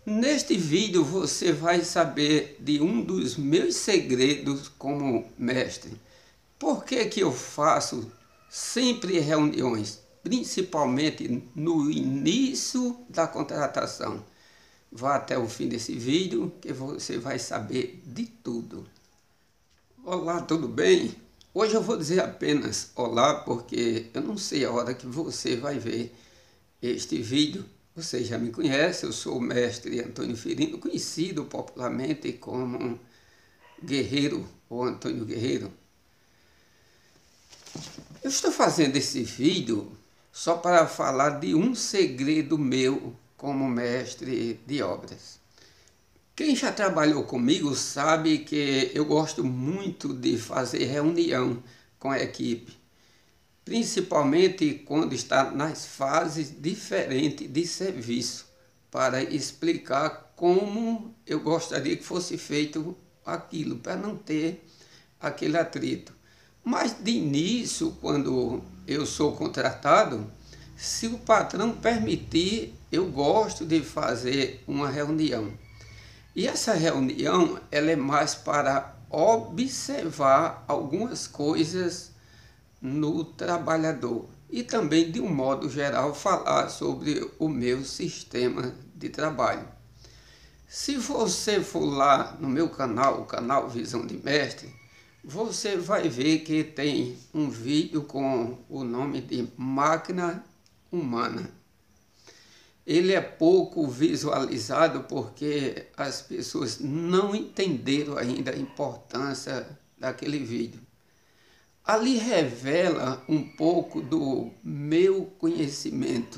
Neste vídeo você vai saber de um dos meus segredos como mestre. Por que eu faço sempre reuniões, principalmente no início da contratação? Vá até o fim desse vídeo que você vai saber de tudo. Olá, tudo bem? Hoje eu vou dizer apenas olá porque eu não sei a hora que você vai ver este vídeo. Você já me conhece, eu sou o mestre Antônio Firino, conhecido popularmente como Guerreiro ou Antônio Guerreiro. Eu estou fazendo esse vídeo só para falar de um segredo meu como mestre de obras. Quem já trabalhou comigo sabe que eu gosto muito de fazer reunião com a equipe, principalmente quando está nas fases diferentes de serviço, para explicar como eu gostaria que fosse feito aquilo, para não ter aquele atrito. Mas de início, quando eu sou contratado, se o patrão permitir, eu gosto de fazer uma reunião. E essa reunião ela é mais para observar algumas coisas no trabalhador e também, de um modo geral, falar sobre o meu sistema de trabalho. Se você for lá no meu canal, o canal Visão de Mestre, você vai ver que tem um vídeo com o nome de Máquina Humana. Ele é pouco visualizado porque as pessoas não entenderam ainda a importância daquele vídeo. Ali revela um pouco do meu conhecimento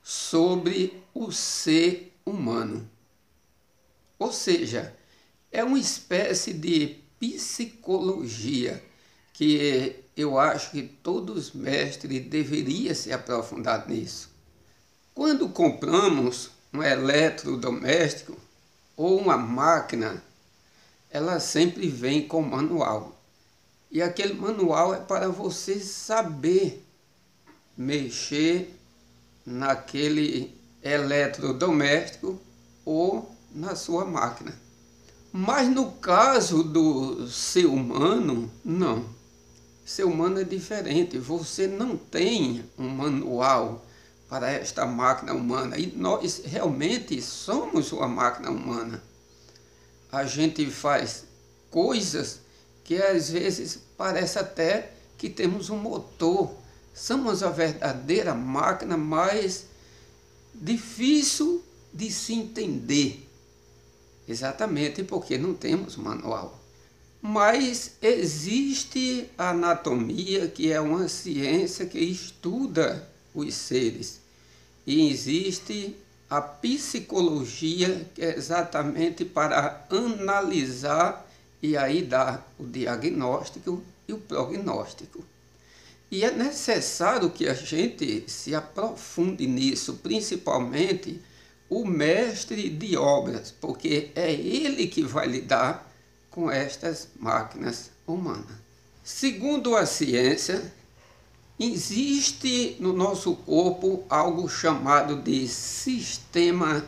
sobre o ser humano. Ou seja, é uma espécie de psicologia que eu acho que todos os mestres deveriam se aprofundar nisso. Quando compramos um eletrodoméstico ou uma máquina, ela sempre vem com manual. E aquele manual é para você saber mexer naquele eletrodoméstico ou na sua máquina. Mas no caso do ser humano, não. Ser humano é diferente. Você não tem um manual para esta máquina humana. E nós realmente somos uma máquina humana. A gente faz coisas que às vezes parece até que temos um motor. Somos a verdadeira máquina, mais difícil de se entender. Exatamente porque não temos manual. Mas existe a anatomia, que é uma ciência que estuda os seres. E existe a psicologia, que é exatamente para analisar e aí dá o diagnóstico e o prognóstico. E é necessário que a gente se aprofunde nisso, principalmente o mestre de obras, porque é ele que vai lidar com estas máquinas humanas. Segundo a ciência, existe no nosso corpo algo chamado de sistema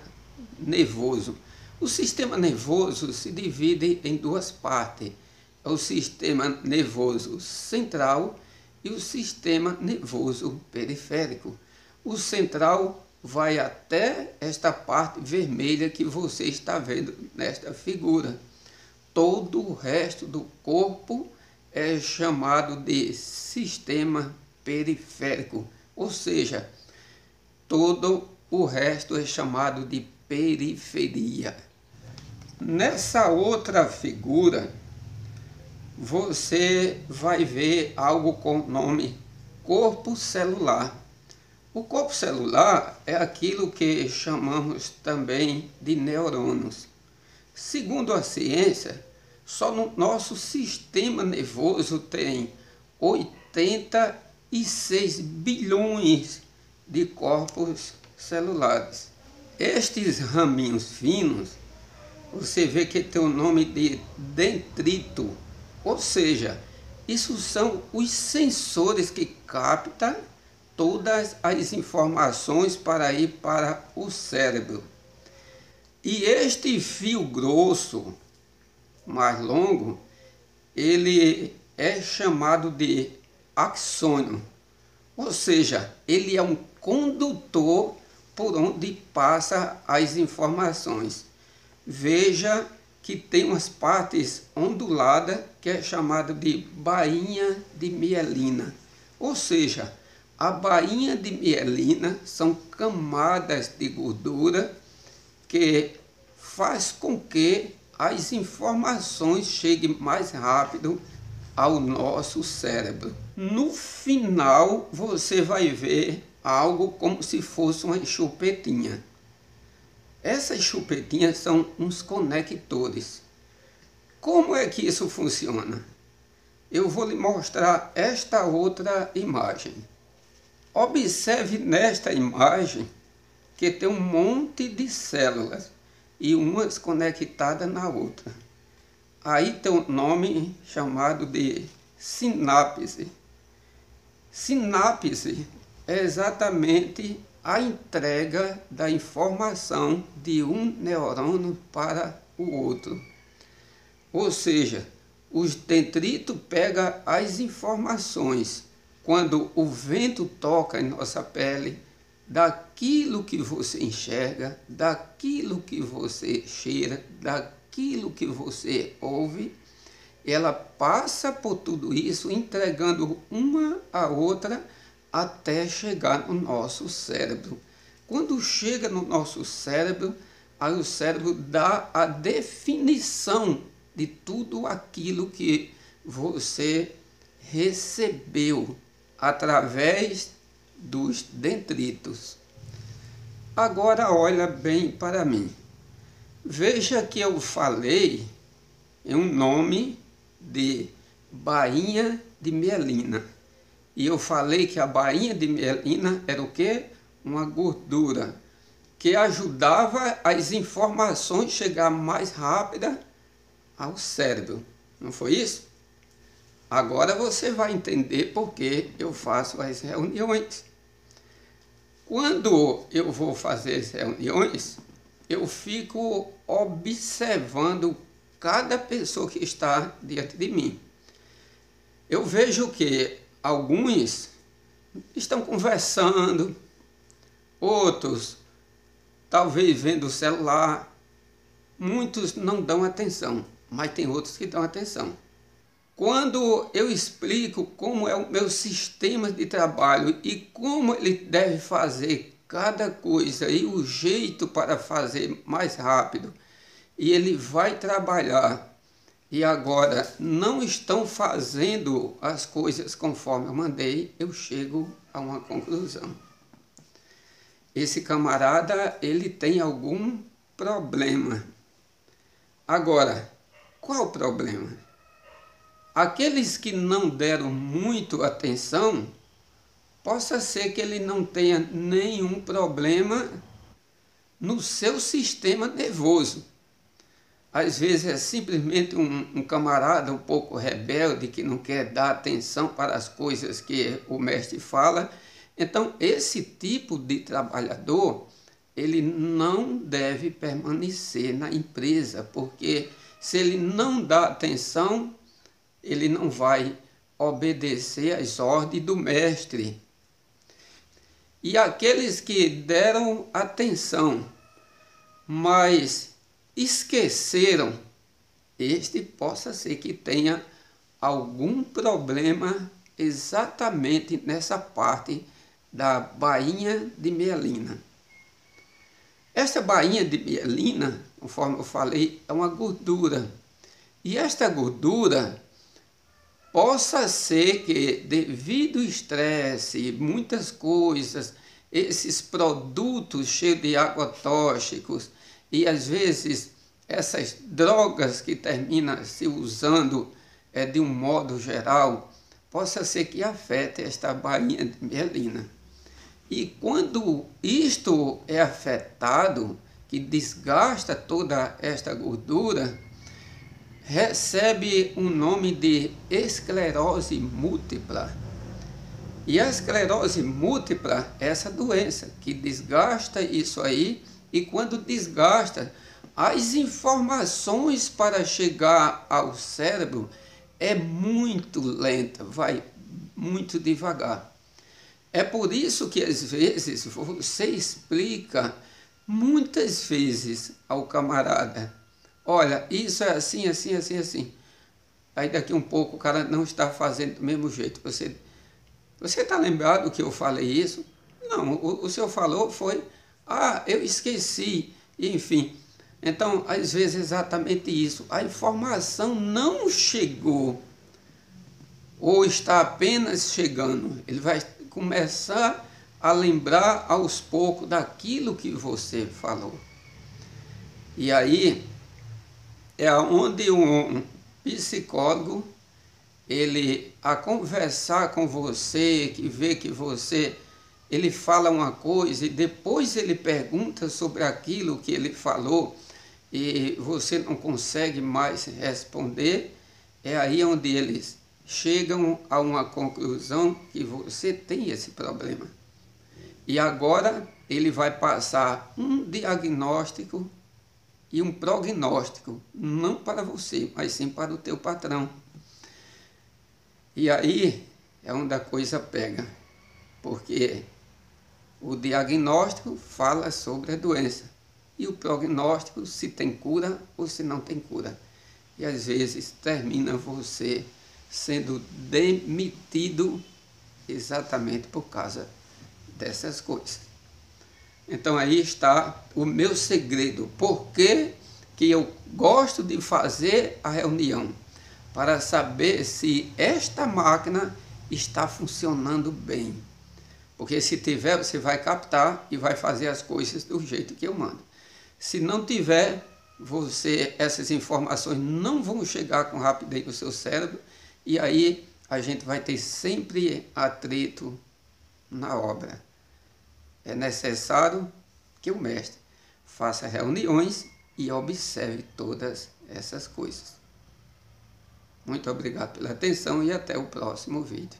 nervoso. O sistema nervoso se divide em duas partes. É o sistema nervoso central e o sistema nervoso periférico. O central vai até esta parte vermelha que você está vendo nesta figura. Todo o resto do corpo é chamado de sistema periférico, ou seja, todo o resto é chamado de periferia. Nessa outra figura, você vai ver algo com o nome corpo celular. O corpo celular é aquilo que chamamos também de neurônios. Segundo a ciência, só no nosso sistema nervoso tem 86 bilhões de corpos celulares. Estes raminhos finos, você vê que tem o nome de dendrito, ou seja, isso são os sensores que captam todas as informações para ir para o cérebro. E este fio grosso, mais longo, ele é chamado de axônio, ou seja, ele é um condutor por onde passa as informações. Veja que tem umas partes onduladas que é chamada de bainha de mielina, ou seja, a bainha de mielina são camadas de gordura que faz com que as informações cheguem mais rápido ao nosso cérebro. No final, você vai ver algo como se fosse uma chupetinha. Essas chupetinhas são uns conectores. Como é que isso funciona? Eu vou lhe mostrar esta outra imagem. Observe nesta imagem que tem um monte de células e umas conectadas na outra. Aí tem um nome chamado de sinapse. Sinapse é exatamente a entrega da informação de um neurônio para o outro. Ou seja, os detritos pegam as informações quando o vento toca em nossa pele, daquilo que você enxerga, daquilo que você cheira, daquilo que você ouve, ela passa por tudo isso, entregando uma a outra até chegar no nosso cérebro. Quando chega no nosso cérebro, aí o cérebro dá a definição de tudo aquilo que você recebeu através dos detritos. Agora olha bem para mim. Veja que eu falei em um nome de bainha de mielina. E eu falei que a bainha de mielina era o quê? Uma gordura que ajudava as informações chegar mais rápida ao cérebro. Não foi isso? Agora você vai entender por que eu faço as reuniões. Quando eu vou fazer as reuniões, eu fico observando cada pessoa que está diante de mim. Eu vejo que alguns estão conversando, outros talvez vendo o celular, muitos não dão atenção, mas tem outros que dão atenção. Quando eu explico como é o meu sistema de trabalho e como ele deve fazer cada coisa e o jeito para fazer mais rápido, e ele vai trabalhar e agora não estão fazendo as coisas conforme eu mandei, eu chego a uma conclusão. Esse camarada, ele tem algum problema. Agora, qual o problema? Aqueles que não deram muito atenção, possa ser que ele não tenha nenhum problema no seu sistema nervoso. Às vezes é simplesmente um camarada um pouco rebelde que não quer dar atenção para as coisas que o mestre fala. Então, esse tipo de trabalhador, ele não deve permanecer na empresa, porque se ele não dá atenção, ele não vai obedecer às ordens do mestre. E aqueles que deram atenção, mas esqueceram, este possa ser que tenha algum problema exatamente nessa parte da bainha de mielina. Esta bainha de mielina, conforme eu falei, é uma gordura. E esta gordura possa ser que, devido ao estresse, muitas coisas, esses produtos cheios de agrotóxicos e às vezes essas drogas que terminam se usando de um modo geral, possa ser que afete esta bainha de mielina. E quando isto é afetado, que desgasta toda esta gordura, recebe um nome de esclerose múltipla. E a esclerose múltipla é essa doença que desgasta isso aí E quando desgasta, as informações para chegar ao cérebro é muito lenta, vai muito devagar. É por isso que às vezes você explica muitas vezes ao camarada: olha, isso é assim, assim, assim, assim. Aí daqui um pouco o cara não está fazendo do mesmo jeito. Você está lembrado que eu falei isso? Não, o senhor falou foi, eu esqueci, enfim. Então, às vezes é exatamente isso. A informação não chegou, ou está apenas chegando. Ele vai começar a lembrar aos poucos daquilo que você falou. E aí é onde um psicólogo, ele, a conversar com você, que vê que você, ele fala uma coisa e depois ele pergunta sobre aquilo que ele falou e você não consegue mais responder, é aí onde eles chegam a uma conclusão que você tem esse problema. E agora ele vai passar um diagnóstico e um prognóstico, não para você, mas sim para o teu patrão. E aí é onde a coisa pega, porque o diagnóstico fala sobre a doença e o prognóstico se tem cura ou se não tem cura. E às vezes termina você sendo demitido exatamente por causa dessas coisas. Então aí está o meu segredo. Por que eu gosto de fazer a reunião? Para saber se esta máquina está funcionando bem. Porque se tiver, você vai captar e vai fazer as coisas do jeito que eu mando. Se não tiver, essas informações não vão chegar com rapidez no seu cérebro, e aí a gente vai ter sempre atrito na obra. É necessário que o mestre faça reuniões e observe todas essas coisas. Muito obrigado pela atenção e até o próximo vídeo.